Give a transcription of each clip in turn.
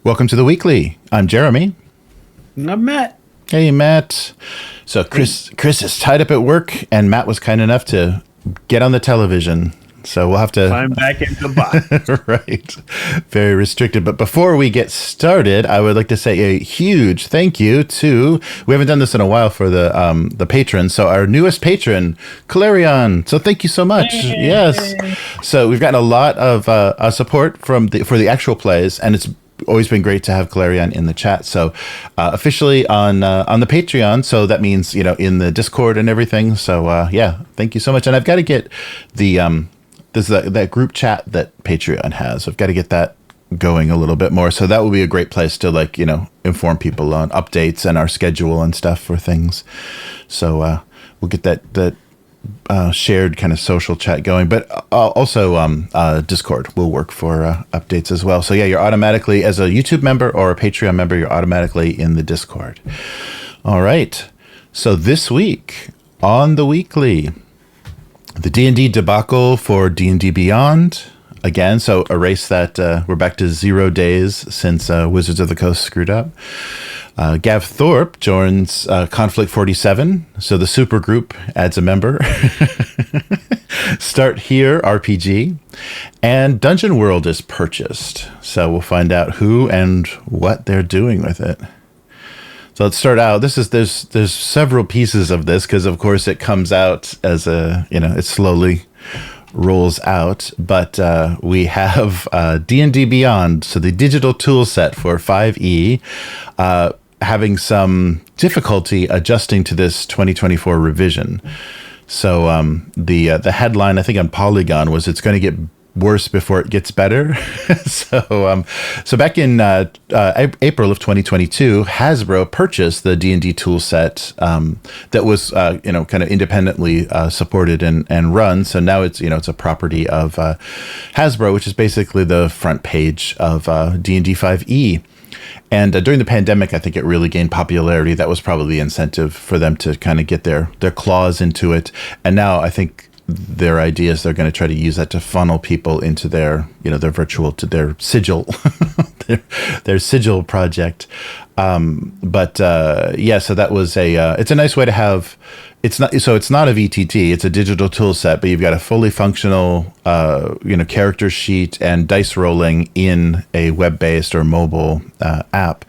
Welcome to the weekly. I'm Jeremy. I'm Matt. Hey, Matt. So Chris is tied up at work, and Matt was kind enough to get on the television. So we'll have to climb back into the box. Right. Very restricted. But before we get started, I would like to say a huge thank you to, we haven't done this in a while, for the patrons. So our newest patron, Clarion. So thank you so much. Yay. Yes. So we've gotten a lot of support for the actual plays, and it's always been great to have Clarion in the chat. So officially on the Patreon. So that means, in the Discord and everything. So yeah, thank you so much. And I've got to get that group chat that Patreon has. I've got to get that going a little bit more. So that will be a great place to inform people on updates and our schedule and stuff for things. So we'll get that shared kind of social chat going, but also Discord will work for updates as well. So yeah, you're automatically, as a YouTube member or a Patreon member, you're automatically in the Discord. All right. So this week on the weekly, the D&D debacle for D&D Beyond. Again, so erase that. We're back to 0 days since Wizards of the Coast screwed up. Gav Thorpe joins Konflikt 47. So the super group adds a member. Start Here RPG. And Dungeon World is purchased. So we'll find out who and what they're doing with it. So let's start out. There's several pieces of this because, of course, it comes out as it slowly rolls out. But we have D&D Beyond, so the digital tool set for 5e, having some difficulty adjusting to this 2024 revision. So the headline, I think on Polygon, was it's going to get worse before it gets better. So back in April of 2022, Hasbro purchased the D&D tool set that was kind of independently supported and run. So now it's a property of Hasbro, which is basically the front page of D&D 5e. And during the pandemic, I think it really gained popularity. That was probably the incentive for them to kind of get their claws into it. And now I think their idea is they're going to try to use that to funnel people into their sigil, their sigil project. So that was it's a nice way to have. It's not a VTT. It's a digital tool set, but you've got a fully functional, character sheet and dice rolling in a web-based or mobile app.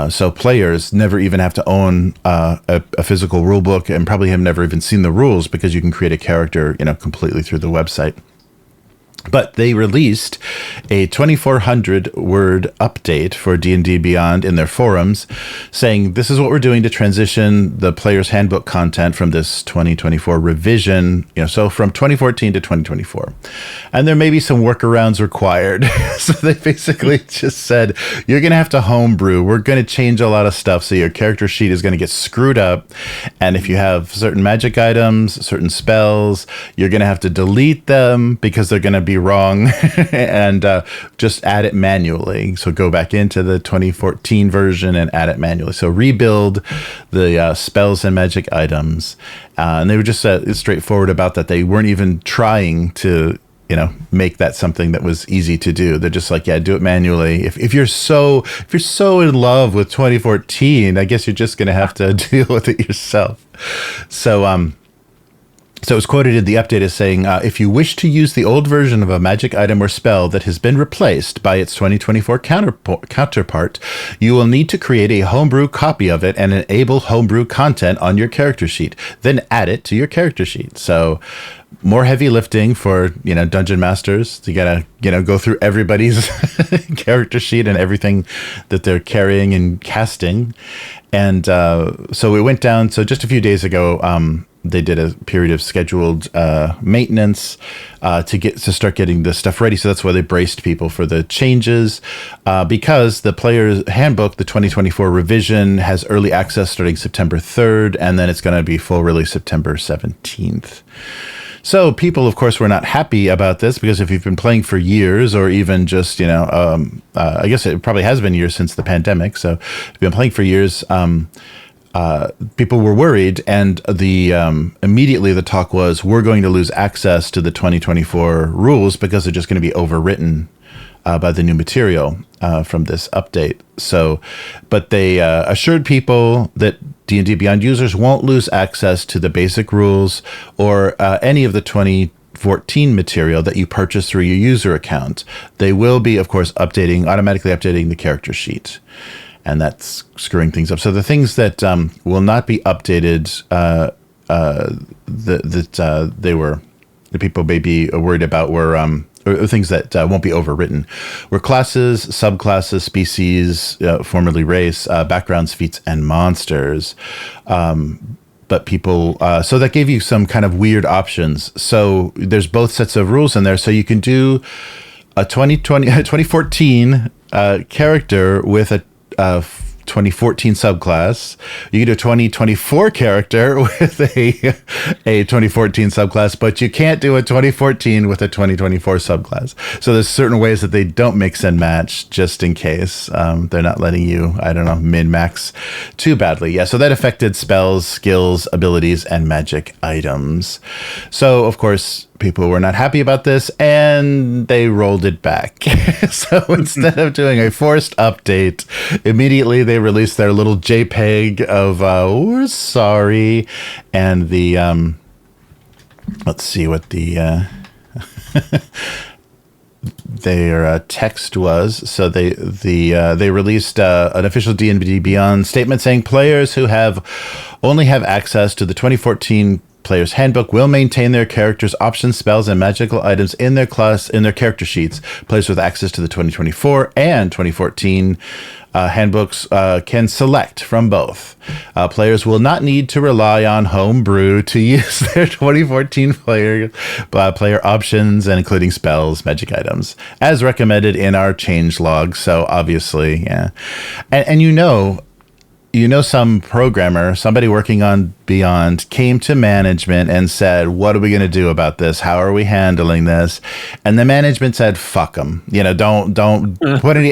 So players never even have to own a physical rule book, and probably have never even seen the rules, because you can create a character, completely through the website. But they released a 2,400 word update for D&D Beyond in their forums, saying this is what we're doing to transition the player's handbook content from this 2024 revision, so from 2014 to 2024. And there may be some workarounds required. So they basically just said, you're going to have to homebrew. We're going to change a lot of stuff. So your character sheet is going to get screwed up. And if you have certain magic items, certain spells, you're going to have to delete them because they're going to be wrong, and just add it manually. So go back into the 2014 version and add it manually. So rebuild the spells and magic items. And they were just straightforward about that. They weren't even trying to make that something that was easy to do. They're just like, yeah, do it manually. If you're so in love with 2014, I guess you're just going to have to deal with it yourself. So it's quoted in the update as saying, if you wish to use the old version of a magic item or spell that has been replaced by its 2024 counterpart, you will need to create a homebrew copy of it and enable homebrew content on your character sheet. Then add it to your character sheet. So more heavy lifting for, dungeon masters. You gotta, go through everybody's character sheet and everything that they're carrying and casting. And so it went down. So just a few days ago, they did a period of scheduled maintenance to start getting this stuff ready. So that's why they braced people for the changes, because the player's handbook, the 2024 revision, has early access starting September 3rd, and then it's going to be full release September 17th. So people, of course, were not happy about this, because if you've been playing for years, or even just, I guess it probably has been years since the pandemic. So if you've been playing for years, people were worried, and immediately the talk was, we're going to lose access to the 2024 rules because they're just going to be overwritten by the new material from this update. So, but they assured people that D&D Beyond users won't lose access to the basic rules or any of the 2014 material that you purchase through your user account. They will be, of course, automatically updating the character sheet. And that's screwing things up. So the things that will not be updated, the people may be worried about were or things that won't be overwritten, were classes, subclasses, species, formerly race, backgrounds, feats, and monsters. But people, so that gave you some kind of weird options. So there's both sets of rules in there. So you can do a 2014 character with a 2014 subclass. You can do a 2024 character with a 2014 subclass, but you can't do a 2014 with a 2024 subclass. So there's certain ways that they don't mix and match just in case. They're not letting you, I don't know, min-max too badly. Yeah, so that affected spells, skills, abilities, and magic items. So, of course, people were not happy about this, and they rolled it back. So instead of doing a forced update, immediately they released their little JPEG of we're sorry, and the let's see what the their text was. So they released an official D&D Beyond statement saying players who only have access to the 2014 Player's Handbook will maintain their characters' options, spells, and magical items in their character sheets. Players with access to the 2024 and 2014 handbooks can select from both. Players will not need to rely on homebrew to use their 2014 player options, and including spells, magic items, as recommended in our change log. So obviously, yeah, and some programmer, somebody working on Beyond, came to management and said, what are we going to do about this? How are we handling this? And the management said, fuck them. Don't put any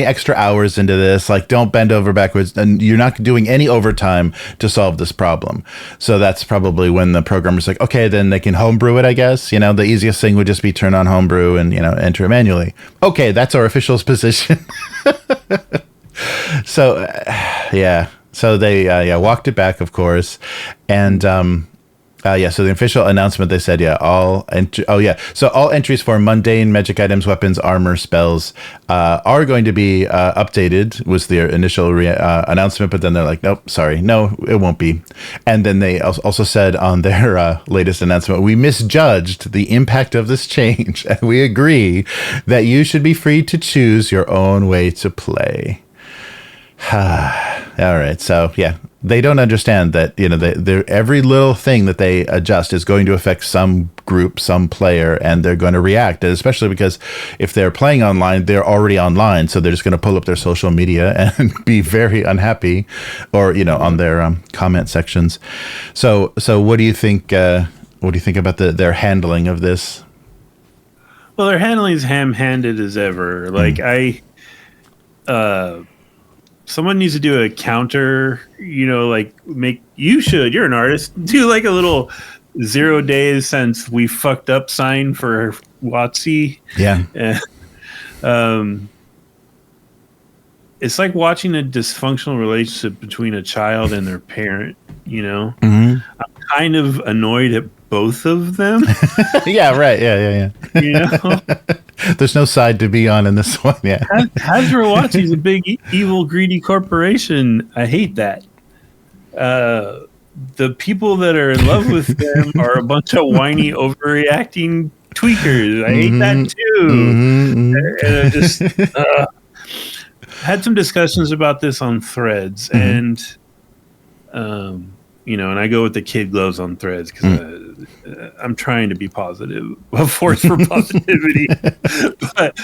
extra hours into this. Like, don't bend over backwards. And you're not doing any overtime to solve this problem. So that's probably when the programmer's like, okay, then they can homebrew it, I guess. The easiest thing would just be turn on homebrew and, enter it manually. Okay, that's our official position. So, yeah. So they walked it back, of course, and so the official announcement, they said, all entries for mundane magic items, weapons, armor, spells are going to be updated. Was their initial announcement, but then they're like, nope, sorry, no, it won't be. And then they also said on their latest announcement, we misjudged the impact of this change, and we agree that you should be free to choose your own way to play. All right. So, yeah, they don't understand that, every little thing that they adjust is going to affect some group, some player, and they're going to react. And especially because if they're playing online, they're already online. So they're just going to pull up their social media and be very unhappy, or, on their comment sections. So what do you think? What do you think about their handling of this? Well, their handling is ham-handed as ever. Like, someone needs to do a counter, you're an artist, do like a little 0 days since we fucked up sign for WotC. Yeah. It's like watching a dysfunctional relationship between a child and their parent, Mm-hmm. I'm kind of annoyed at both of them. Yeah, right. Yeah. There's no side to be on in this one. Yeah. Hasbro WotC is a big, evil, greedy corporation. I hate that. The people that are in love with them are a bunch of whiny, overreacting tweakers. I hate that too. Mm-hmm. And I just had some discussions about this on Threads, and and I go with the kid gloves on Threads because I'm trying to be positive, a force for positivity. But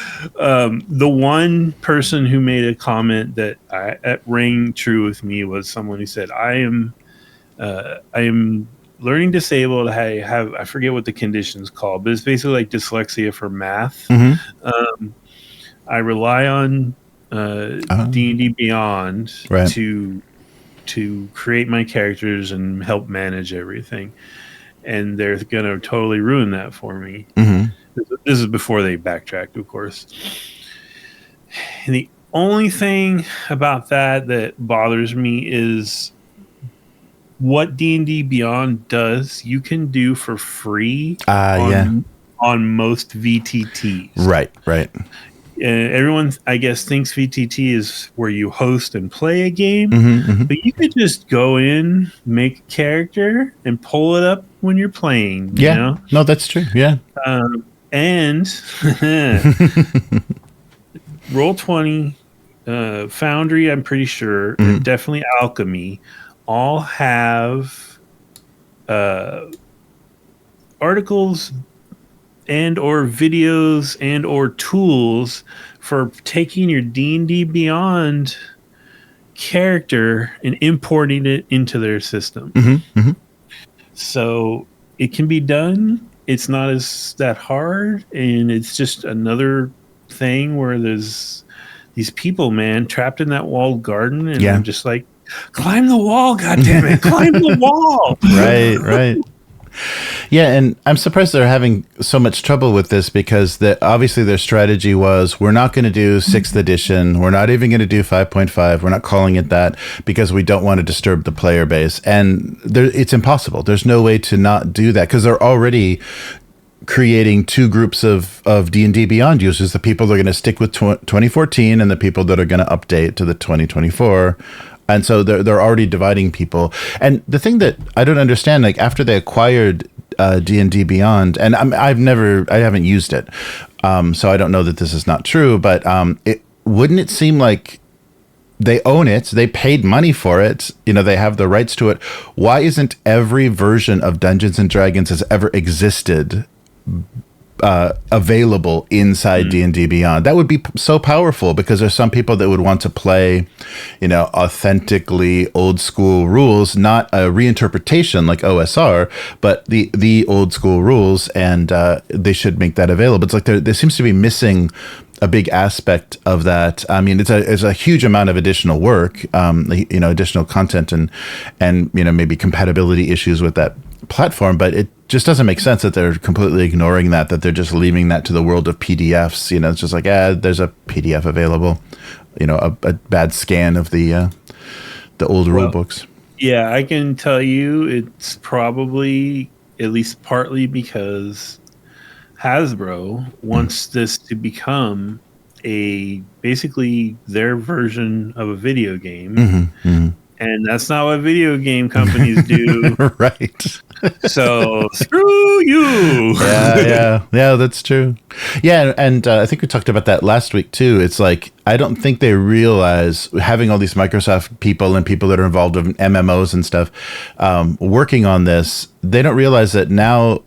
the one person who made a comment that rang true with me was someone who said, I am learning disabled. I forget what the condition's called, but it's basically like dyslexia for math. Mm-hmm. I rely on D&D Beyond to create my characters and help manage everything, and they're gonna totally ruin that for me. Mm-hmm. This is before they backtracked, of course. And the only thing about that bothers me is what D&D Beyond does. You can do for free on most VTTs. Right. Everyone, I guess, thinks VTT is where you host and play a game, but you could just go in, make a character, and pull it up when you're playing. You know? No, that's true. Yeah, and Roll20, Foundry, I'm pretty sure, and definitely Alchemy, all have articles and or videos and or tools for taking your D&D Beyond character and importing it into their system. So it can be done. It's not that hard, and it's just another thing where there's these people, man, trapped in that walled garden, and I'm just like, climb the wall, goddammit, climb the wall. Right. Yeah, and I'm surprised they're having so much trouble with this, because obviously their strategy was, we're not going to do 6th edition. We're not even going to do 5.5. We're not calling it that because we don't want to disturb the player base. And it's impossible. There's no way to not do that, because they're already creating two groups of D&D Beyond users, the people that are going to stick with 2014 and the people that are going to update to the 2024. And so they're already dividing people. And the thing that I don't understand, like after they acquired D&D Beyond, and I haven't used it, so I don't know that this is not true, but wouldn't it seem like they own it, they paid money for it, they have the rights to it. Why isn't every version of Dungeons and Dragons has ever existed available inside D&D Beyond? That would be so powerful, because there's some people that would want to play, authentically old school rules, not a reinterpretation like OSR, but the old school rules, and they should make that available. It's like there seems to be missing a big aspect of that. I mean, it's a huge amount of additional work, additional content and maybe compatibility issues with that platform, but it just doesn't make sense that they're completely ignoring that they're just leaving that to the world of PDFs. It's just like, there's a PDF available, a bad scan of the old rule books. Yeah, I can tell you it's probably at least partly because Hasbro wants this to become basically their version of a video game. And that's not what video game companies do. Right. So screw you. Yeah, that's true. Yeah, and I think we talked about that last week too. It's like, I don't think they realize, having all these Microsoft people and people that are involved in MMOs and stuff working on this, they don't realize that now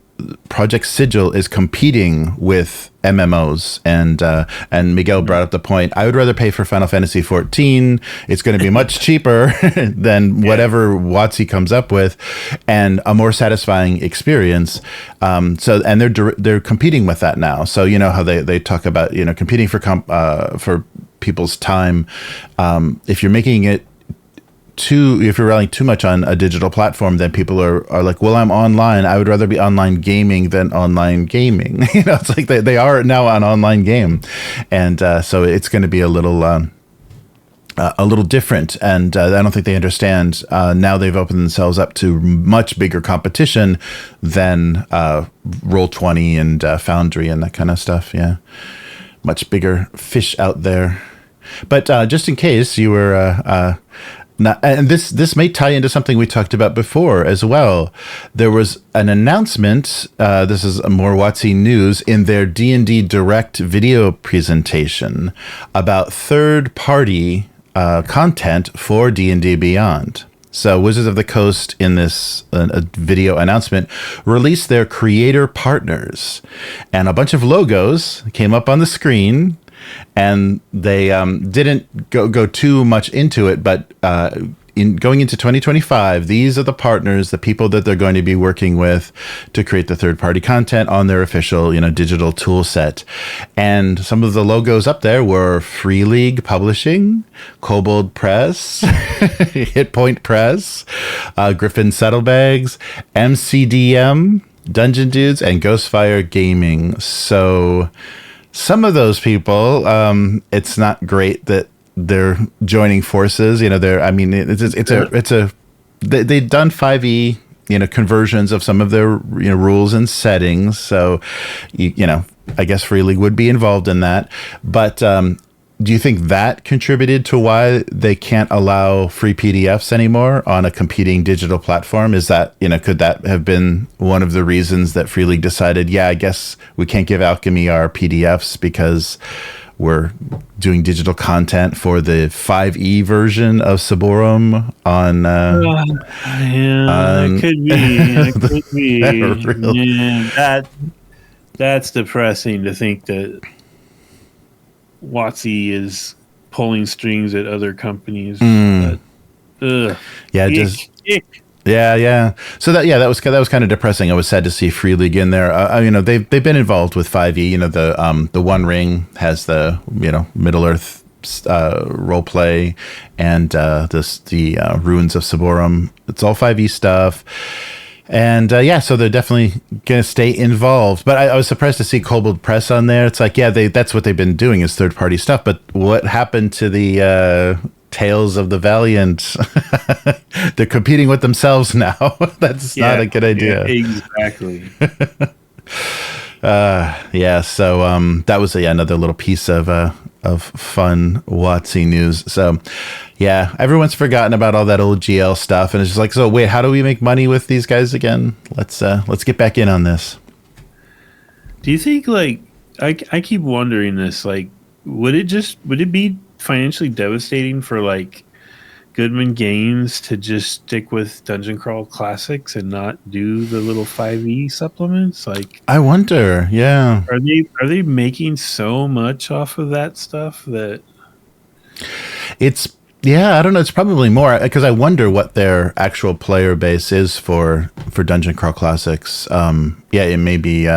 Project Sigil is competing with MMOs, and Miguel brought up the point. I would rather pay for Final Fantasy 14. It's going to be much cheaper than whatever WotC comes up with, and a more satisfying experience. And they're competing with that now. So how they talk about competing for people's time. If you're making it if you're relying too much on a digital platform, then people are like, well, I'm online. I would rather be online gaming than online gaming. It's like they are now an online game. And so it's going to be a little different. And I don't think they understand. Now they've opened themselves up to much bigger competition than Roll20 and Foundry and that kind of stuff. Yeah. Much bigger fish out there. But just in case you were... and this may tie into something we talked about before as well. There was an announcement, this is more WotC news, in their D&D Direct video presentation about third-party content for D&D Beyond. So Wizards of the Coast, in this video announcement, released their creator partners. And a bunch of logos came up on the screen. And they didn't go too much into it, but in going into 2025, these are the partners, the people that they're going to be working with to create the third-party content on their official, digital tool set. And some of the logos up there were Free League Publishing, Kobold Press, Hit Point Press, Griffin Saddlebags, MCDM, Dungeon Dudes and Ghostfire Gaming. So some of those people, it's not great that they're joining forces. They've done 5e, conversions of some of their rules and settings. So, I guess Free League would be involved in that. But do you think that contributed to why they can't allow free PDFs anymore on a competing digital platform? Is that, could that have been one of the reasons that Free League decided, yeah, I guess we can't give Alchemy our PDFs because we're doing digital content for the 5e version of Saborum on... it could be. It could be. Yeah, that's depressing to think that WotC is pulling strings at other companies. But, yeah. So that was kind of depressing. I was sad to see Free League in there. They've been involved with 5e. The One Ring has the Middle Earth role play, and the Ruins of Saborum. It's all 5e stuff. And so they're definitely going to stay involved. But I was surprised to see Kobold Press on there. It's like, that's what they've been doing is third-party stuff. But what happened to the Tales of the Valiant? They're competing with themselves now. That's not a good idea. Yeah, exactly. So that was another little piece of fun WotC news. So everyone's forgotten about all that old GL stuff, and it's just like, so wait, how do we make money with these guys again? Let's get back in on this. Do you think, like, I keep wondering this, like, would it be financially devastating for, like, Goodman Games to just stick with Dungeon Crawl Classics and not do the little 5e supplements? Like, I wonder. Yeah, are they making so much off of that stuff that it's? Yeah, I don't know. It's probably more because I wonder what their actual player base is for Dungeon Crawl Classics. It may be,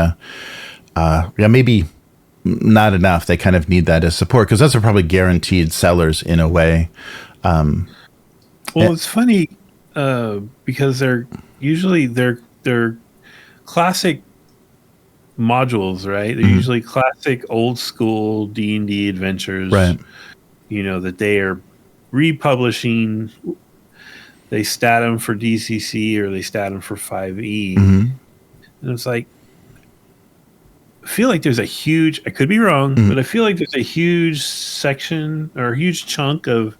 maybe not enough. They kind of need that as support because those are probably guaranteed sellers in a way. It's funny because they're usually they're classic modules, right? They're usually classic old school D&D adventures, right? That they are republishing. They stat them for DCC or they stat them for 5e, and it's like, I feel like there's a huge, I could be wrong, but I feel like there's a huge section or a huge chunk of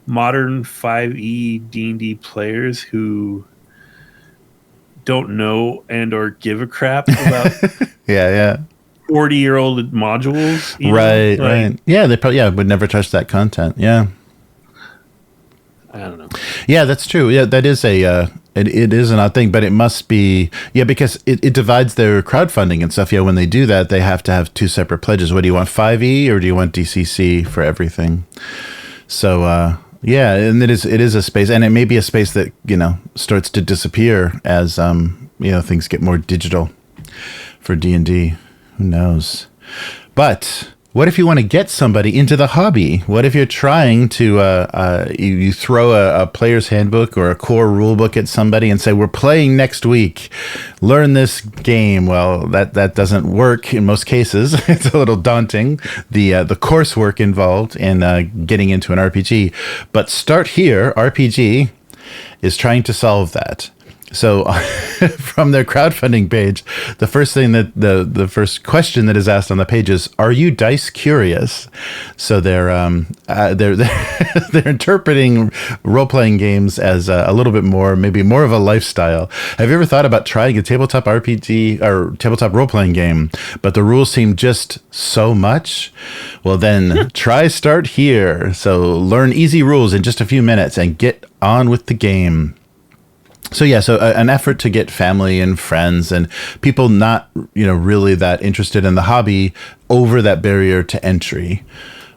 modern 5e D&D players who don't know and or give a crap about 40-year-old modules. Right. Yeah, they probably would never touch that content. Yeah. I don't know. Yeah, that's true. Yeah, that is it is an odd thing, but it must be, because it divides their crowdfunding and stuff. Yeah, when they do that, they have to have two separate pledges. What do you want, 5e or do you want DCC for everything? So, and it is a space, and it may be a space that, starts to disappear as, things get more digital for D&D. Who knows? But what if you want to get somebody into the hobby? What if you're trying to, you throw a player's handbook or a core rule book at somebody and say, we're playing next week, learn this game. Well, that doesn't work in most cases. It's a little daunting, the coursework involved in getting into an RPG. But Start Here RPG is trying to solve that. So from their crowdfunding page, the first thing that the first question that is asked on the page is, "Are you dice curious?" So they're interpreting role-playing games as a little bit more, maybe more of a lifestyle. Have you ever thought about trying a tabletop RPG or tabletop role-playing game, but the rules seem just so much? Well, then try Start Here. So learn easy rules in just a few minutes and get on with the game. So an effort to get family and friends and people not, really that interested in the hobby over that barrier to entry.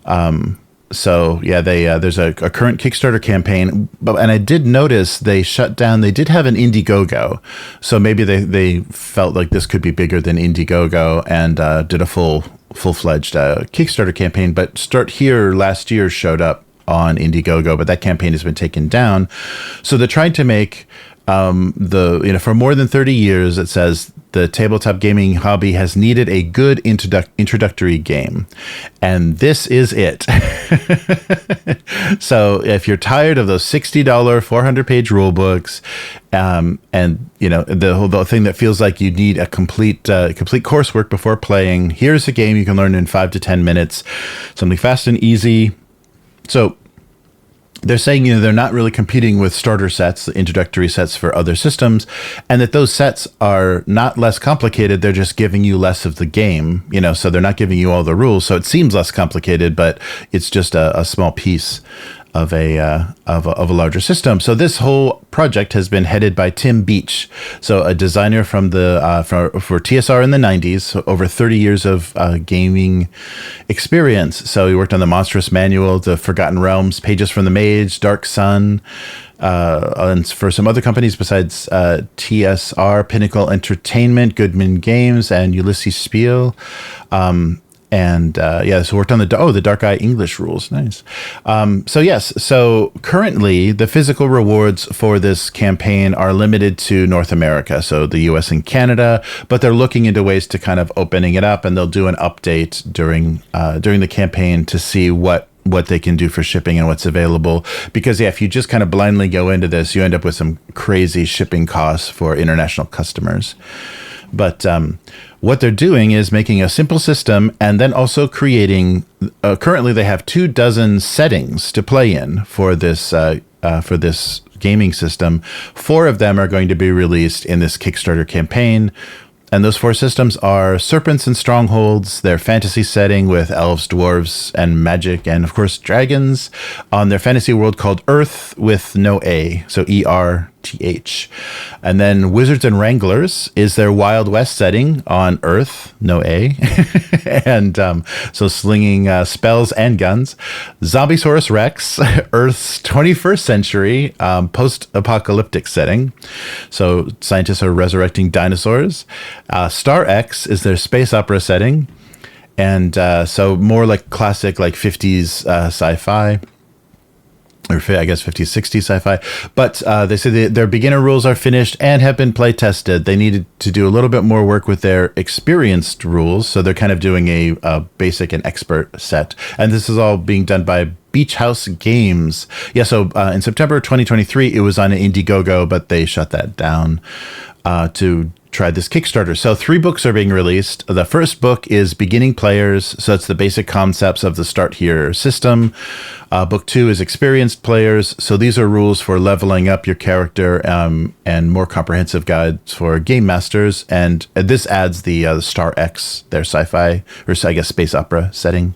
There's a current Kickstarter campaign, and I did notice they shut down. They did have an Indiegogo, so maybe they felt like this could be bigger than Indiegogo and did a full-fledged Kickstarter campaign. But Start Here last year showed up on Indiegogo, but that campaign has been taken down. So they're trying to make for more than 30 years, it says the tabletop gaming hobby has needed a good introductory game, and this is it. So if you're tired of those $60 400-page rule books, and the thing that feels like you need a complete coursework before playing, here's a game you can learn in 5 to 10 minutes, something fast and easy. So they're saying, they're not really competing with starter sets, the introductory sets for other systems, and that those sets are not less complicated. They're just giving you less of the game, so they're not giving you all the rules. So it seems less complicated, but it's just a small piece of a larger system. So this whole project has been headed by Tim Beach, so a designer from for TSR in the 90s, so over 30 years of gaming experience. So he worked on the Monstrous Manual, the Forgotten Realms, Pages from the Mage, Dark Sun, and for some other companies besides TSR, Pinnacle Entertainment, Goodman Games, and Ulysses Spiel. So worked on the Dark Eye English rules. Nice. So currently the physical rewards for this campaign are limited to North America, so the US and Canada, but they're looking into ways to kind of opening it up, and they'll do an update during the campaign to see what they can do for shipping and what's available. Because if you just kind of blindly go into this, you end up with some crazy shipping costs for international customers. But what they're doing is making a simple system, and then also creating. Currently, they have 24 settings to play in for this gaming system. 4 of them are going to be released in this Kickstarter campaign. And those 4 systems are Serpents and Strongholds, their fantasy setting with elves, dwarves, and magic, and of course dragons, on their fantasy world called Earth with no A, so ERTH. And then Wizards and Wranglers is their Wild West setting on Earth, no A, and so slinging spells and guns. Zombiesaurus Rex, Earth's 21st century post-apocalyptic setting, so scientists are resurrecting dinosaurs. Star X is their space opera setting, and so more like classic, like 50s sci-fi, or I guess 50s, 60s sci-fi. But they say their beginner rules are finished and have been play tested. They needed to do a little bit more work with their experienced rules, so they're kind of doing a basic and expert set. And this is all being done by Beach House Games. Yeah, so in September 2023, it was on Indiegogo, but they shut that down to try this Kickstarter. So 3 books are being released. The first book is Beginning Players, so it's the basic concepts of the Start Here system. Book 2 is Experienced Players, so these are rules for leveling up your character, and more comprehensive guides for game masters. And this adds the Star X, their sci-fi, or I guess space opera setting.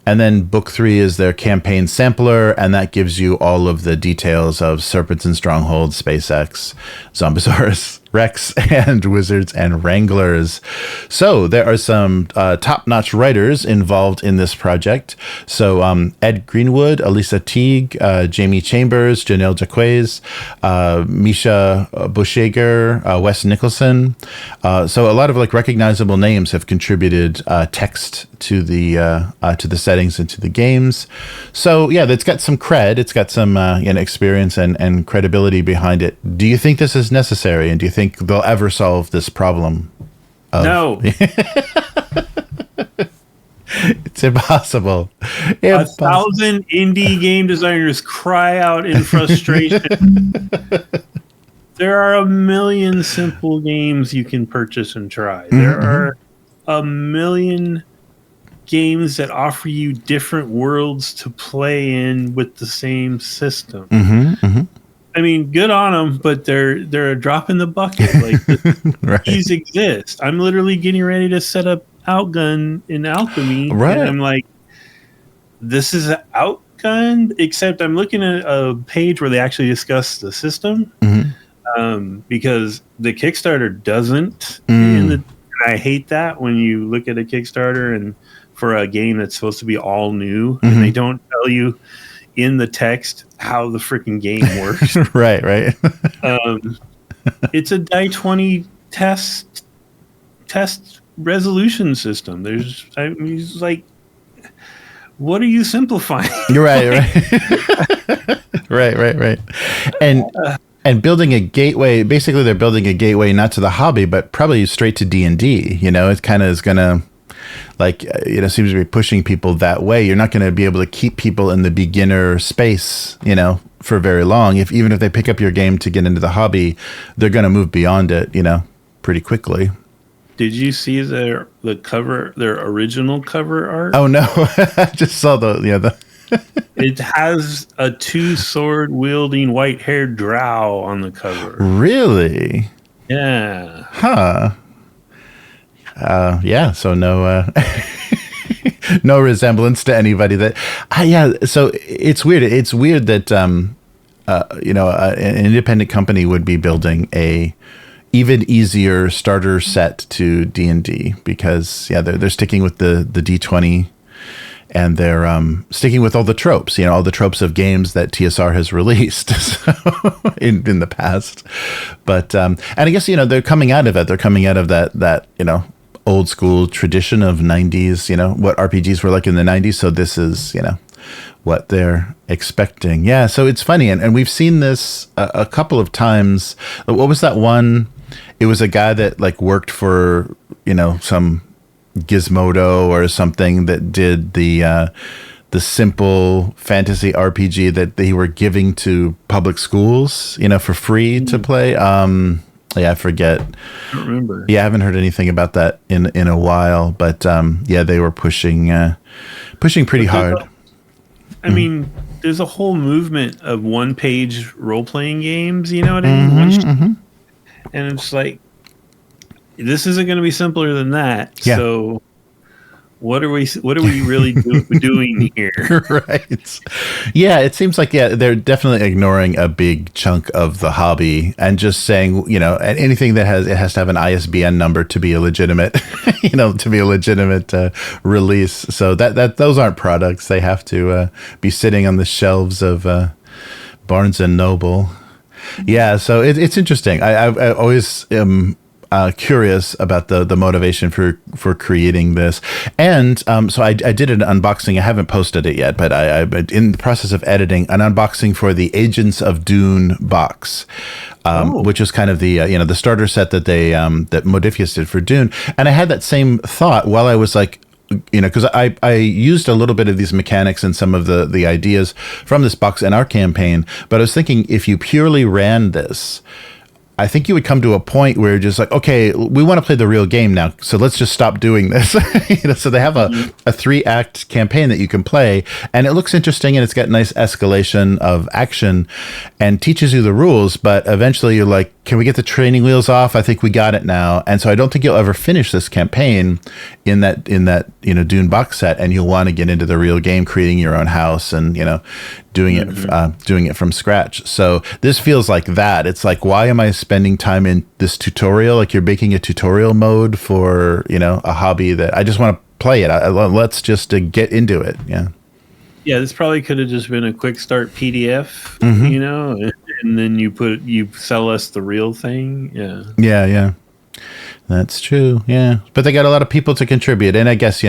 And then book 3 is their campaign sampler, and that gives you all of the details of Serpents and Strongholds, SpaceX, Zombisaurus Rex, and Wizards and Wranglers. So there are some top-notch writers involved in this project. So Ed Greenwood, Elisa Teague, Jamie Chambers, Janelle Jacquez, Misha Bushager, Wes Nicholson. So a lot of like recognizable names have contributed text to the settings and to the games. So yeah, it's got some cred. It's got some experience and credibility behind it. Do you think this is necessary, and do you think they'll ever solve this problem? No. It's impossible. 1,000 indie game designers cry out in frustration. There are a million simple games you can purchase and try. There are a million games that offer you different worlds to play in with the same system. I mean, good on them, but they're a drop in the bucket. Like right. These exist. I'm literally getting ready to set up Outgun in Alchemy, right. And I'm like, this is an Outgun, except I'm looking at a page where they actually discuss the system, because the Kickstarter doesn't. And I hate that when you look at a Kickstarter and for a game that's supposed to be all new, and they don't tell you in the text how the freaking game works. right. It's a die 20 test resolution system. It's like, what are you simplifying? You're right. right. And And building a gateway, basically they're building a gateway not to the hobby, but probably straight to D&D. You know, it kind of is going to, like, seems to be pushing people that way. You're not going to be able to keep people in the beginner space, for very long. Even if they pick up your game to get into the hobby, they're going to move beyond it, pretty quickly. Did you see their original cover art? Oh no, I just saw the. It has a 2-sword wielding white-haired drow on the cover. Really? Yeah. Huh. Yeah. So no, no resemblance to anybody that. Yeah. So it's weird. It's weird that an independent company would be building a even easier starter set to D&D because they're sticking with the D20. And they're sticking with all the tropes, all the tropes of games that TSR has released in the past. But and I guess they're coming out of it. They're coming out of that old school tradition of 90s. What RPGs were like in the 90s. So this is what they're expecting. Yeah. So it's funny, and we've seen this a couple of times. What was that one? It was a guy that like worked for some Gizmodo or something that did the simple fantasy RPG that they were giving to public schools, for free to play. I forget. I don't remember. Yeah, I haven't heard anything about that in a while, but they were pushing pretty hard. I mean, there's a whole movement of one-page role-playing games. You know what I mean? Mm-hmm. And it's like, this isn't going to be simpler than that. Yeah. So what are we really doing here? Right. Yeah, it seems like they're definitely ignoring a big chunk of the hobby and just saying, anything that has to have an ISBN number to be a legitimate, to be a legitimate release. So that those aren't products. They have to be sitting on the shelves of Barnes and Noble. Yeah, so it's interesting. I always am curious about the motivation for creating this, and so I did an unboxing. I haven't posted it yet, but I'm in the process of editing an unboxing for the Agents of Dune box, which is kind of the the starter set that that Modifius did for Dune. And I had that same thought while I was like, because I used a little bit of these mechanics and some of the ideas from this box in our campaign, but I was thinking if you purely ran this, I think you would come to a point where you're just like, okay, we want to play the real game now, so let's just stop doing this. So they have a 3-act campaign that you can play, and it looks interesting, and it's got nice escalation of action and teaches you the rules, but eventually you're like, can we get the training wheels off? I think we got it now. And so I don't think you'll ever finish this campaign in that Dune box set, and you'll want to get into the real game, creating your own house and doing it from scratch. So this feels like that. It's like, why am I spending time in this tutorial? Like, you're making a tutorial mode for a hobby that I just want to play it. Let's just get into it. Yeah, this probably could have just been a quick start PDF, and then you sell us the real thing. Yeah. That's true. Yeah. But they got a lot of people to contribute. And I guess,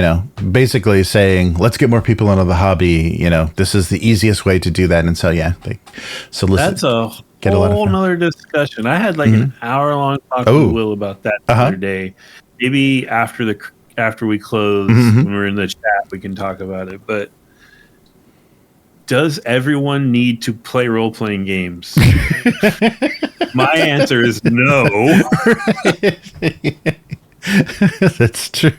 basically saying, let's get more people into the hobby. This is the easiest way to do that. And so, they solicit. That's a whole nother discussion. I had like an hour-long talk with Will about that the other day. Maybe after we close, when we're in the chat, we can talk about it. But does everyone need to play role-playing games? My answer is no. That's true.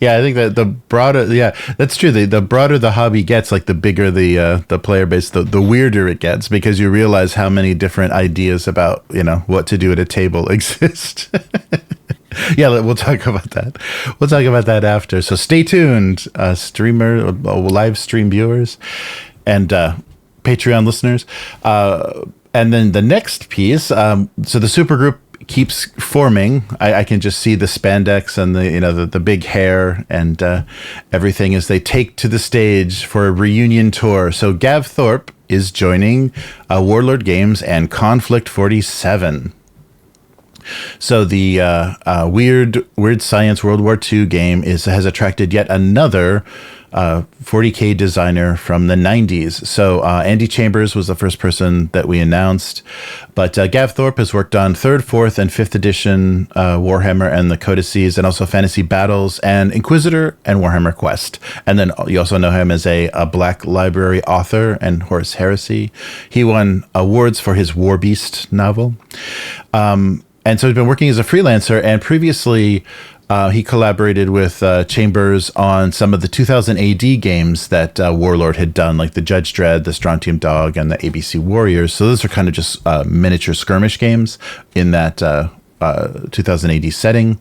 Yeah, I think that the broader, that's true. The broader the hobby gets, like the bigger the player base, the weirder it gets, because you realize how many different ideas about what to do at a table exist. Yeah, we'll talk about that. We'll talk about that after. So stay tuned, live stream viewers, and Patreon listeners. And then the next piece, so the supergroup keeps forming. I can just see the spandex and the big hair and everything as they take to the stage for a reunion tour. So Gav Thorpe is joining Warlord Games and Konflikt 47. So the weird science World War II game has attracted yet another 40K designer from the 90s. So Andy Chambers was the first person that we announced. But Gav Thorpe has worked on 3rd, 4th, and 5th edition Warhammer and the Codices, and also Fantasy Battles and Inquisitor and Warhammer Quest. And then you also know him as a Black Library author and Horus Heresy. He won awards for his War Beast novel. And so he's been working as a freelancer, and previously he collaborated with Chambers on some of the 2000 AD games that Warlord had done, like the Judge Dredd, the Strontium Dog, and the ABC Warriors. So those are kind of just miniature skirmish games in that 2000 AD setting.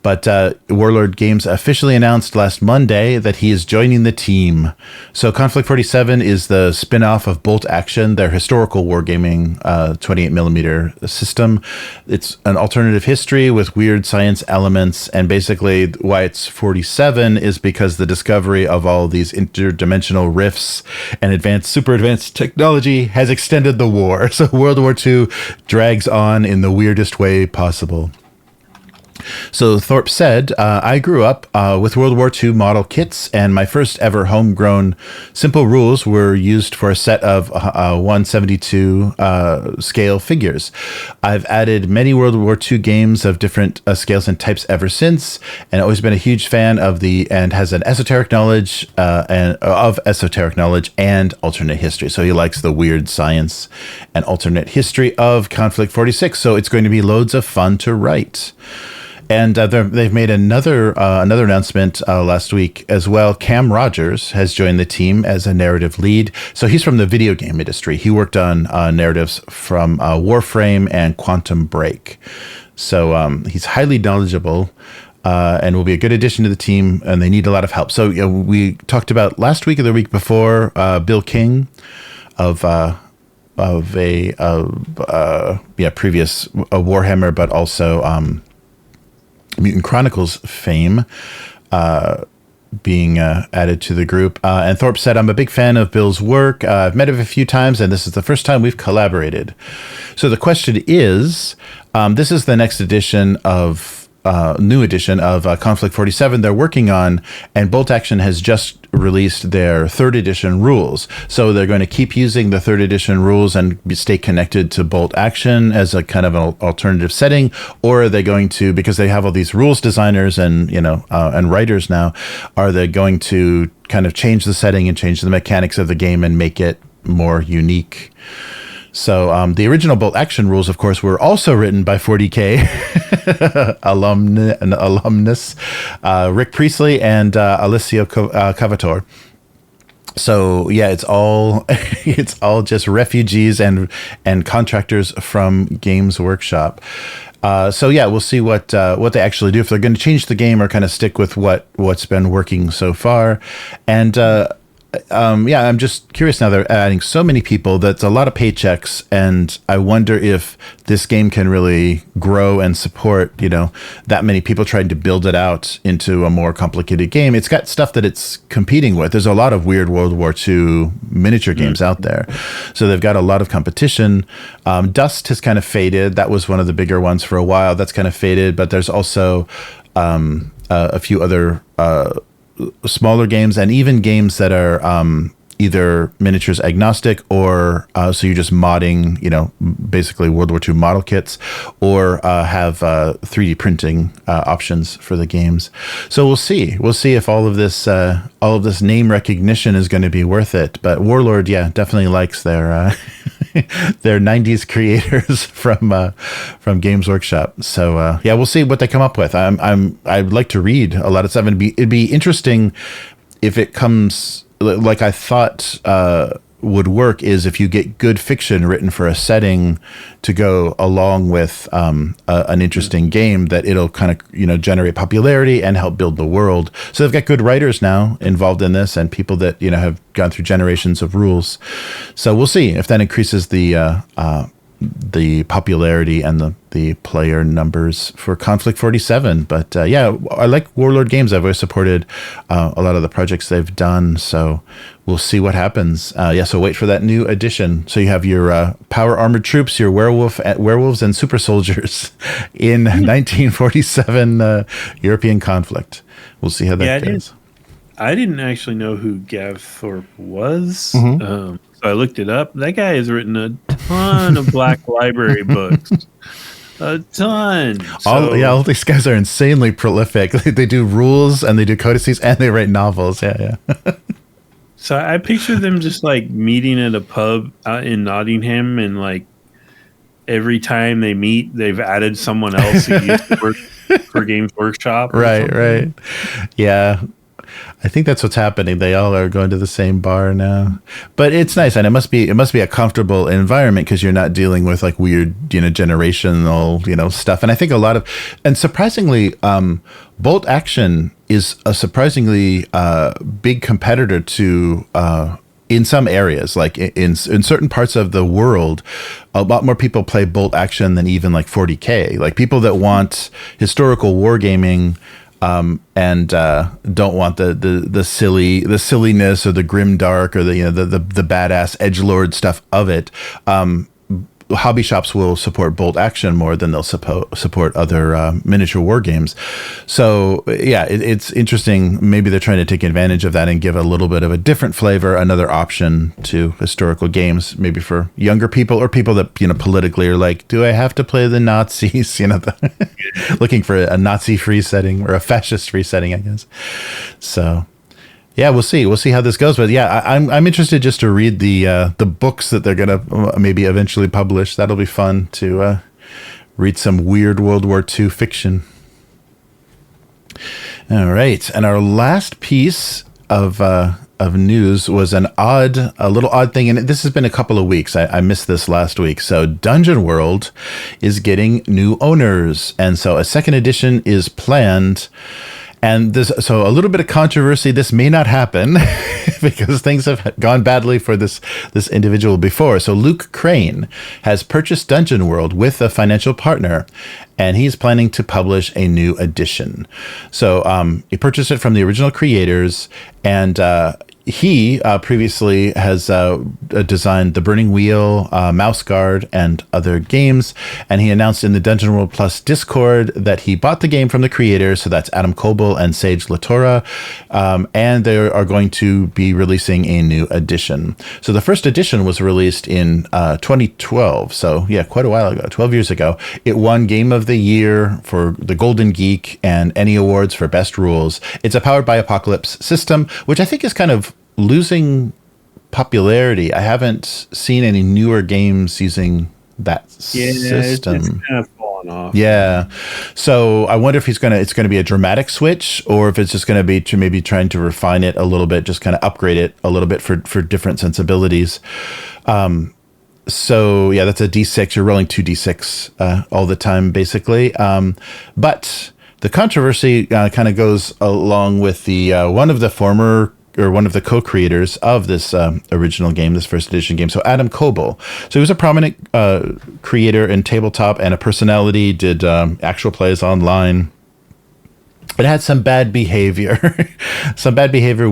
But Warlord Games officially announced last Monday that he is joining the team. So Konflikt 47 is the spin-off of Bolt Action, their historical wargaming 28mm system. It's an alternative history with weird science elements, and basically why it's 47 is because the discovery of all these interdimensional rifts and super advanced technology has extended the war. So World War II drags on in the weirdest way possible. So Thorpe said, I grew up with World War II model kits, and my first ever homegrown simple rules were used for a set of 172 scale figures. I've added many World War II games of different scales and types ever since, and always been a huge fan of and has an esoteric knowledge and alternate history. So he likes the weird science and alternate history of Konflikt 46. So it's going to be loads of fun to write. And they've made another announcement last week as well. Cam Rogers has joined the team as a narrative lead. So he's from the video game industry. He worked on narratives from Warframe and Quantum Break. So he's highly knowledgeable and will be a good addition to the team. And they need a lot of help. So we talked about last week or the week before Bill King of previous Warhammer, but also Mutant Chronicles fame being added to the group. And Thorpe said, I'm a big fan of Bill's work. I've met him a few times, and this is the first time we've collaborated. So the question is, this is the next edition of new edition of Konflikt 47 they're working on, and Bolt Action has just released their 3rd edition rules. So they're going to keep using the 3rd edition rules and stay connected to Bolt Action as a kind of an alternative setting, or are they going to, because they have all these rules designers and and writers now, are they going to kind of change the setting and change the mechanics of the game and make it more unique? So the original Bolt Action rules, of course, were also written by 40K alumnus Rick Priestley and Alessio Cavator. So yeah, it's all just refugees and contractors from Games Workshop. So yeah, we'll see what they actually do, if they're going to change the game or kind of stick with what's been working so far. And I'm just curious now. They're adding so many people. That's a lot of paychecks, and I wonder if this game can really grow and support, that many people trying to build it out into a more complicated game. It's got stuff that it's competing with. There's a lot of weird World War II miniature games out there, so they've got a lot of competition. Dust has kind of faded. That was one of the bigger ones for a while. That's kind of faded, but there's also a few other smaller games, and even games that are either miniatures agnostic or so you're just modding, basically World War II model kits, or have 3D printing options for the games. So we'll see if all of this name recognition is going to be worth it. But Warlord, definitely likes their their 90s creators from Games Workshop. So we'll see what they come up with. I'd like to read a lot of stuff, and it'd be interesting if it comes like I thought would work, is if you get good fiction written for a setting to go along with an interesting game, that it'll kind of generate popularity and help build the world. So they've got good writers now involved in this, and people that have gone through generations of rules. So we'll see if that increases the popularity and the player numbers for Konflikt 47. But I like Warlord Games. I've always supported a lot of the projects they've done. So we'll see what happens. So wait for that new edition. So you have your power armored troops, your werewolves and super soldiers in 1947 European conflict. We'll see how that goes. I didn't actually know who Gav Thorpe was. Mm-hmm. So I looked it up. That guy has written a ton of Black Library books. A ton. All these guys are insanely prolific. They do rules and they do codices and they write novels. Yeah. So I picture them just like meeting at a pub out in Nottingham, and like every time they meet, they've added someone else who used to work for Games Workshop. Right. Yeah. I think that's what's happening. They all are going to the same bar now, but it's nice, and it must be a comfortable environment because you're not dealing with like weird, generational, stuff. And I think and surprisingly, Bolt Action is a surprisingly big competitor to. In some areas, like in certain parts of the world, a lot more people play Bolt Action than even like 40K. Like people that want historical wargaming. And don't want the silliness or the grimdark or the badass edgelord stuff of it. Hobby shops will support Bolt Action more than they'll support other miniature war games. So yeah, it's interesting. Maybe they're trying to take advantage of that and give a little bit of a different flavor, another option to historical games, maybe for younger people or people that politically are like, do I have to play the Nazis? Looking for a Nazi-free setting or a fascist-free setting, I guess. So. Yeah, we'll see. We'll see how this goes. But yeah, I'm interested just to read the books that they're gonna maybe eventually publish. That'll be fun to read some weird World War II fiction. All right, and our last piece of news was a little odd thing, and this has been a couple of weeks. I missed this last week. So Dungeon World is getting new owners, and so a second edition is planned. And so a little bit of controversy. This may not happen because things have gone badly for this individual before. So Luke Crane has purchased Dungeon World with a financial partner, and he's planning to publish a new edition. So he purchased it from the original creators, and he previously has designed The Burning Wheel, Mouse Guard, and other games. And he announced in the Dungeon World Plus Discord that he bought the game from the creators. So that's Adam Coble and Sage Latora. And they are going to be releasing a new edition. So the first edition was released in 2012. So yeah, quite a while ago, 12 years ago. It won Game of the Year for the Golden Geek and any awards for best rules. It's a Powered by Apocalypse system, which I think is kind of losing popularity. I haven't seen any newer games using that system. It's kind of fallen off. Yeah. So I wonder if it's going to be a dramatic switch, or if it's just going to be maybe trying to refine it a little bit, just kind of upgrade it a little bit for different sensibilities. So yeah, that's a D6. You're rolling 2D6 all the time, basically. But the controversy kind of goes along with the one of the co-creators of this original game, this first edition game. So Adam Coble. So he was a prominent creator in tabletop and a personality, did actual plays online. But had some bad behavior,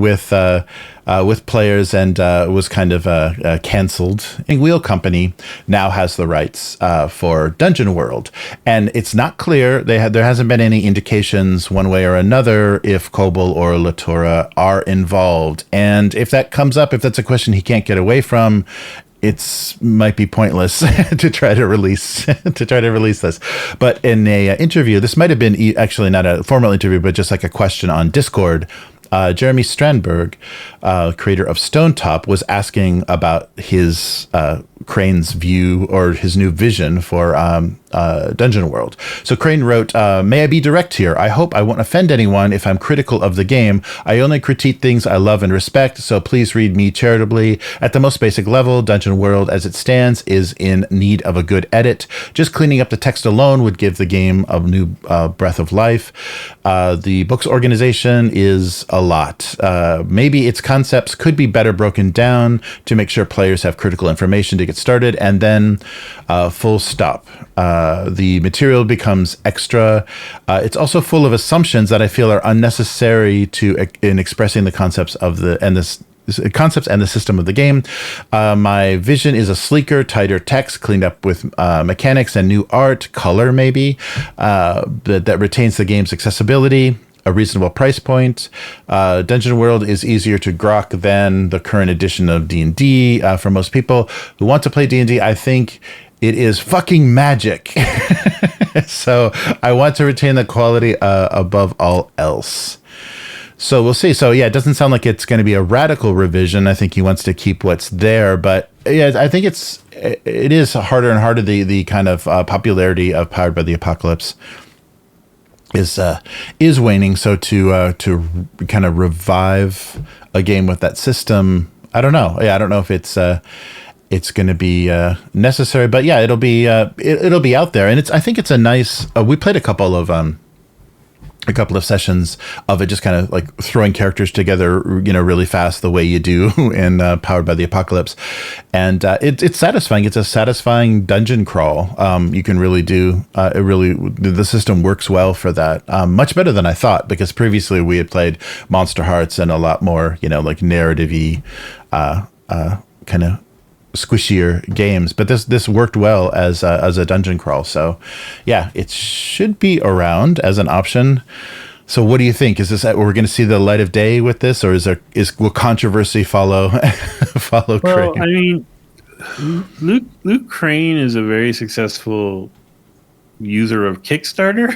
with players, and was kind of canceled. And Wheel Company now has the rights for Dungeon World, and it's not clear. There hasn't been any indications one way or another if Coble or Latora are involved. And if that comes up, if that's a question he can't get away from, might be pointless to try to release this. But in a interview, this might have been actually not a formal interview, but just like a question on Discord. Jeremy Strandberg, creator of Stonetop, was asking about his Crane's view or his new vision for Dungeon World. So Crane wrote, "May I be direct here? I hope I won't offend anyone if I'm critical of the game. I only critique things I love and respect, so please read me charitably. At the most basic level, Dungeon World as it stands is in need of a good edit. Just cleaning up the text alone would give the game a new breath of life. The book's organization is a lot. Maybe its concepts could be better broken down to make sure players have critical information to get started, and then full stop. The material becomes extra. It's also full of assumptions that I feel are unnecessary in expressing the concepts of concepts and the system of the game. My vision is a sleeker, tighter text, cleaned up with mechanics and new art, color maybe, that retains the game's accessibility. a reasonable price point. Dungeon World is easier to grok than the current edition of D&D. For most people who want to play D&D, I think it is fucking magic. So I want to retain the quality above all else. So we'll see. So yeah, it doesn't sound like it's going to be a radical revision. I think he wants to keep what's there, but yeah, I think it is harder and harder. The kind of popularity of Powered by the Apocalypse is waning. So to kind of revive a game with that system, I don't know. Yeah, I don't know if it's going to be necessary, but yeah, it'll be out there, and I think it's a nice. We played a couple of sessions of it, just kind of like throwing characters together, really fast, the way you do in Powered by the Apocalypse, and it's satisfying. It's a satisfying dungeon crawl. You can really do it. Really, the system works well for that. Much better than I thought, because previously we had played Monster Hearts and a lot more, like narrative-y, kind of squishier games, but this worked well as a dungeon crawl. So yeah, it should be around as an option. So what do you think? Is this we're going to see the light of day with this, or will controversy follow Well, Crane? I mean, Luke Crane is a very successful user of Kickstarter.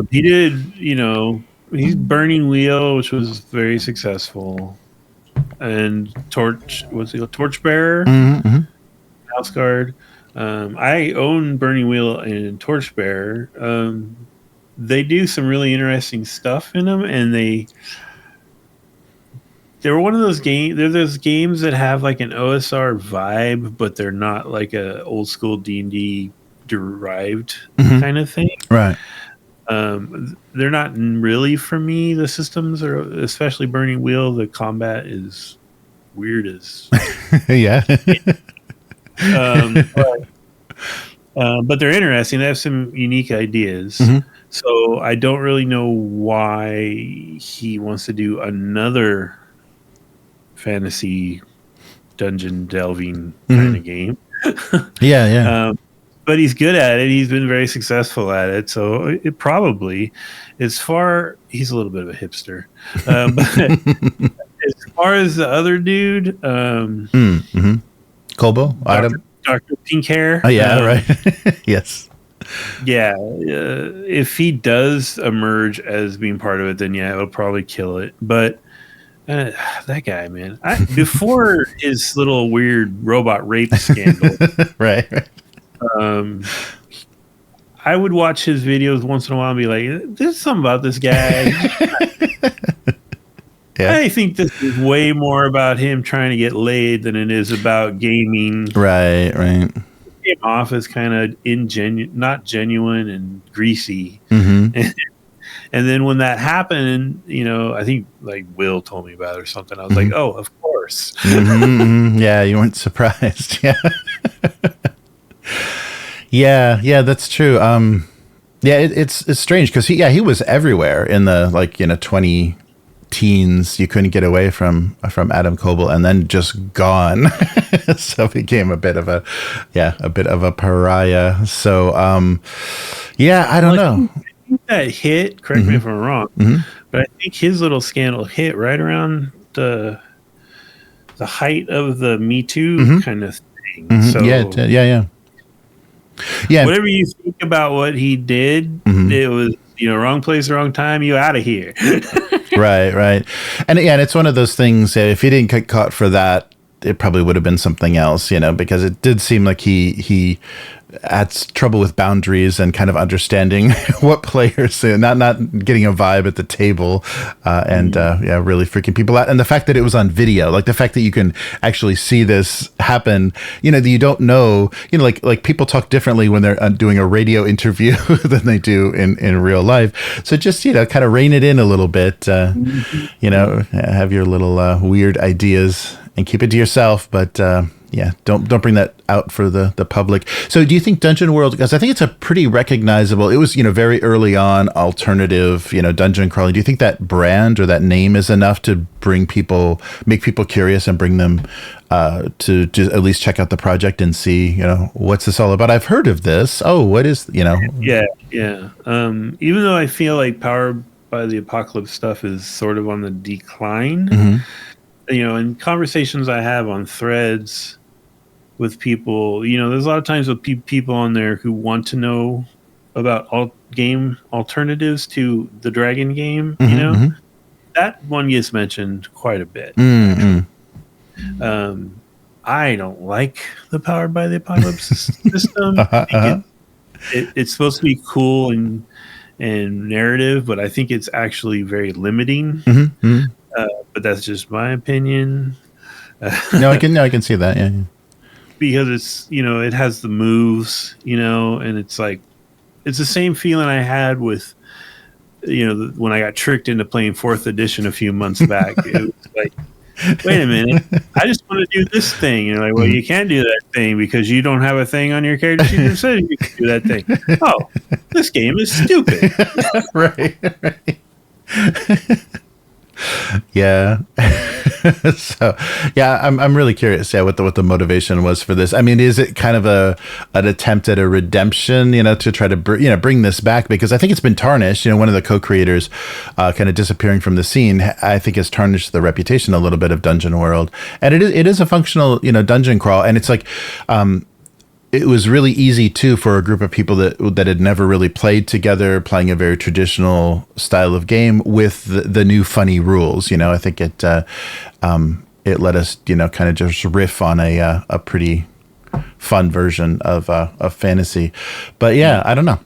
He did, he's Burning Wheel, which was very successful. And Torchbearer, House Guard. I own Burning Wheel and Torchbearer. They do some really interesting stuff in them, and they're one of those games. They're those games that have like an OSR vibe, but they're not like a old school D&D derived kind of thing. Right. They're not really for me. The systems are, especially Burning Wheel, the combat is weird as Yeah. but they're interesting. They have some unique ideas. So I don't really know why he wants to do another fantasy dungeon delving kind of game. Yeah. But he's good at it. He's been very successful at it. So it probably, he's a little bit of a hipster. But as far as the other dude, Colbo, Dr. Pink Hair. Oh yeah, right. Yes. Yeah. If he does emerge as being part of it, then yeah, it'll probably kill it. But that guy, man, before his little weird robot rape scandal, right. I would watch his videos once in a while and be like, there's something about this guy. Yeah. I think this is way more about him trying to get laid than it is about gaming. Right. It came off as kind of not genuine and greasy. And then when that happened, I think like Will told me about it or something. I was like, oh, of course. Yeah, you weren't surprised. Yeah. Yeah, that's true. Yeah, it's strange because he was everywhere in the 20 teens. You couldn't get away from Adam Coble, and then just gone. So became a bit of a pariah. So I don't know. I think that hit. Correct me if I'm wrong, but I think his little scandal hit right around the height of the Me Too kind of thing. So yeah. Whatever you think about what he did, it was wrong place, wrong time. You out of here. Right. And it's one of those things. If he didn't get caught for that, it probably would have been something else. Because it did seem like he had trouble with boundaries and kind of understanding what players not getting a vibe at the table, and really freaking people out. And the fact that it was on video, like the fact that you can actually see this happen, that you don't know, like people talk differently when they're doing a radio interview than they do in real life. So just kind of rein it in a little bit, have your little weird ideas and keep it to yourself, but don't bring that out for the public. So do you think Dungeon World, because I think it's a pretty recognizable, it was, very early on alternative, dungeon crawling. Do you think that brand or that name is enough to make people curious and bring them to at least check out the project and see, what's this all about? I've heard of this. Oh, what is, Yeah. Even though I feel like Powered by the Apocalypse stuff is sort of on the decline, in conversations I have on threads with people, there's a lot of times with people on there who want to know about game alternatives to the Dragon game. That one gets mentioned quite a bit. I don't like the Powered by the Apocalypse system. It's supposed to be cool and narrative, but I think it's actually very limiting. But that's just my opinion. No, I can see that. Yeah. Because it's, it has the moves, and it's like, it's the same feeling I had with, when I got tricked into playing 4th edition a few months back. It was like, wait a minute, I just want to do this thing. You're like, well, you can't do that thing because you don't have a thing on your character sheet that says you can do that thing. Oh, this game is stupid. Right. Yeah. So yeah, I'm really curious. Yeah, what the motivation was for this. I mean, is it kind of an attempt at a redemption, to try to bring this back? Because I think it's been tarnished. One of the co-creators kind of disappearing from the scene, I think has tarnished the reputation a little bit of Dungeon World. And it is a functional, dungeon crawl, and it's like it was really easy too for a group of people that had never really played together, playing a very traditional style of game with the new funny rules. I think it let us kind of just riff on a pretty fun version of fantasy. But yeah, I don't know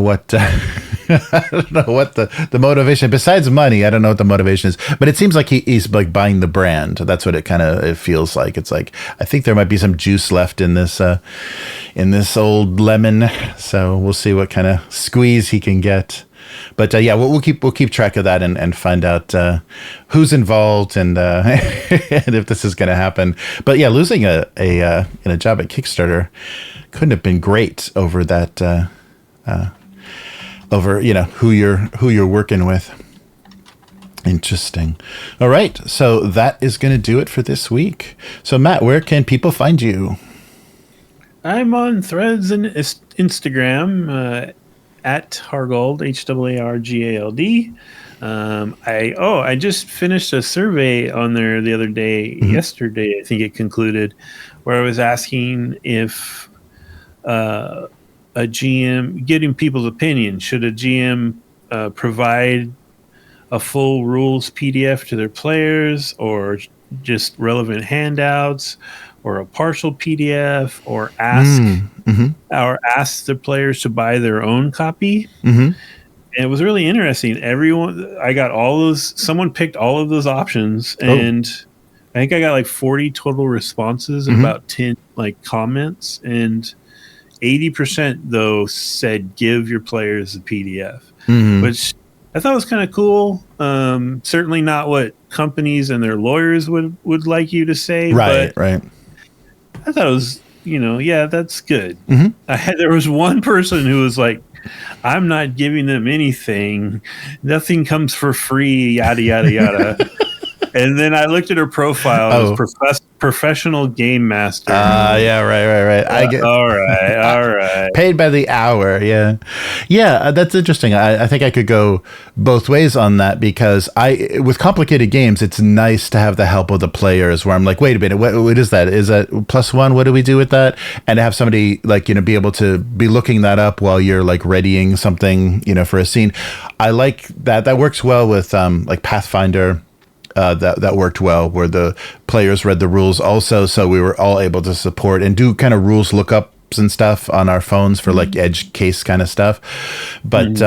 what I don't know what the motivation, besides money. I don't know what the motivation is, but it seems like he's like buying the brand. That's what it feels like. It's like, I think there might be some juice left in this old lemon. So we'll see what kind of squeeze he can get. But yeah, we'll keep track of that and find out who's involved and and if this is going to happen. But yeah, losing a job at Kickstarter couldn't have been great over that. Over who you're working with. Interesting. All right, so that is going to do it for this week. So Matt, where can people find you? I'm on Threads and Instagram at Hargald, HARGALD. I just finished a survey on there the other day. Yesterday, I think it concluded, where I was asking if a GM, getting people's opinion, should a GM provide a full rules PDF to their players, or just relevant handouts, or a partial PDF, or ask the players to buy their own copy? And it was really interesting. I got all those. Someone picked all of those options, and I think I got like 40 total responses and about 10 comments, and 80% though said give your players a PDF, which I thought was kind of cool. Certainly not what companies and their lawyers would like you to say. Right. I thought it was, that's good. There was one person who was like, I'm not giving them anything. Nothing comes for free, yada, yada, yada. And then I looked at her profile. It was professional game master. Yeah, right. I get all right. Paid by the hour. Yeah. That's interesting. I think I could go both ways on that, because with complicated games, it's nice to have the help of the players. Where I'm like, wait a minute, what is that? Is that +1? What do we do with that? And to have somebody be able to be looking that up while you're readying something, for a scene. I like that. That works well with Pathfinder. That worked well, where the players read the rules also, so we were all able to support and do kind of rules lookups and stuff on our phones for edge case kind of stuff. But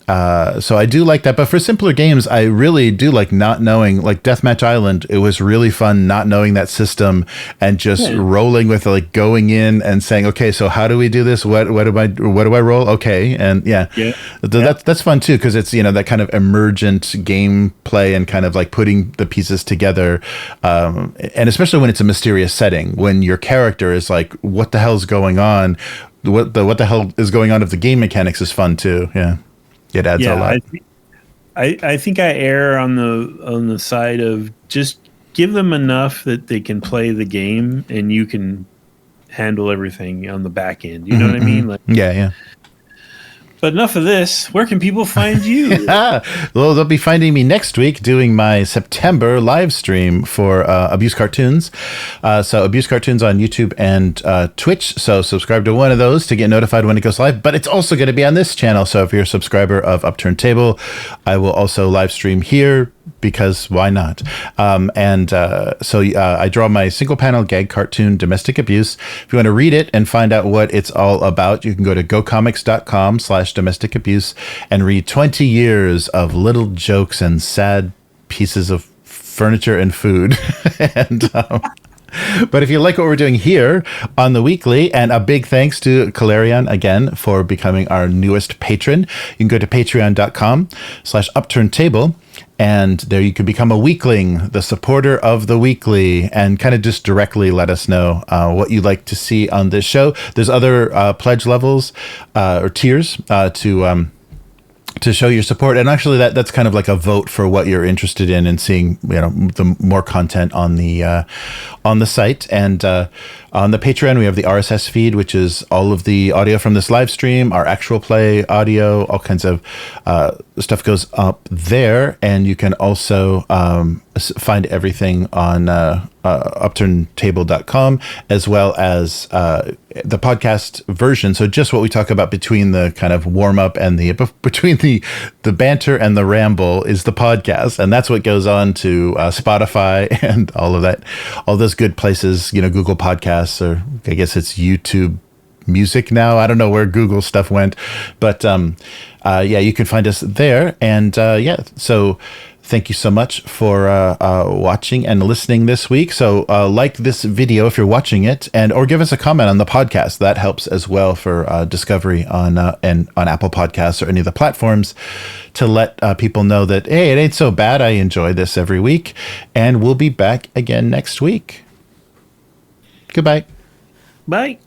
So I do like that. But for simpler games, I really do like not knowing, like Deathmatch Island. It was really fun not knowing that system and just rolling with like going in and saying, okay, so how do we do this? What do I roll? Okay. And that's fun too. Cause it's, that kind of emergent gameplay and kind of like putting the pieces together. And especially when it's a mysterious setting, when your character is like, what the hell's going on? What the hell is going on if the game mechanics is fun too. Yeah. It adds a lot. I think I err on the side of just give them enough that they can play the game and you can handle everything on the back end. You know what I mean? Like, yeah. But enough of this. Where can people find you? Well, they'll be finding me next week doing my September live stream for Abuse Cartoons. So Abuse Cartoons on YouTube and Twitch. So subscribe to one of those to get notified when it goes live. But it's also going to be on this channel. So if you're a subscriber of Upturned Table, I will also live stream here, because why not? So I draw my single panel gag cartoon, Domestic Abuse. If you want to read it and find out what it's all about, you can go to gocomics.com/domestic abuse and read 20 years of little jokes and sad pieces of furniture and food. But if you like what we're doing here on the weekly, and a big thanks to Kalarian again for becoming our newest patron, you can go to patreon.com/upturntable. And there you can become a weekling, the supporter of the weekly, and kind of just directly let us know what you'd like to see on this show. There's other pledge levels or tiers to show your support. And actually that's kind of like a vote for what you're interested in and seeing, the more content on the site. And on the Patreon, we have the RSS feed, which is all of the audio from this live stream, our actual play audio, all kinds of stuff goes up there. And you can also find everything on upturntable.com, as well as the podcast version. So just what we talk about between the kind of warm up and between the banter and the ramble is the podcast. And that's what goes on to Spotify and all of that, all those good places, Google Podcasts, or I guess it's YouTube Music now. I don't know where Google stuff went, but you can find us there. And so thank you so much for watching and listening this week. So like this video if you're watching it, or give us a comment on the podcast. That helps as well for discovery on Apple Podcasts or any of the platforms, to let people know that, hey, it ain't so bad. I enjoy this every week, and we'll be back again next week. Goodbye. Bye.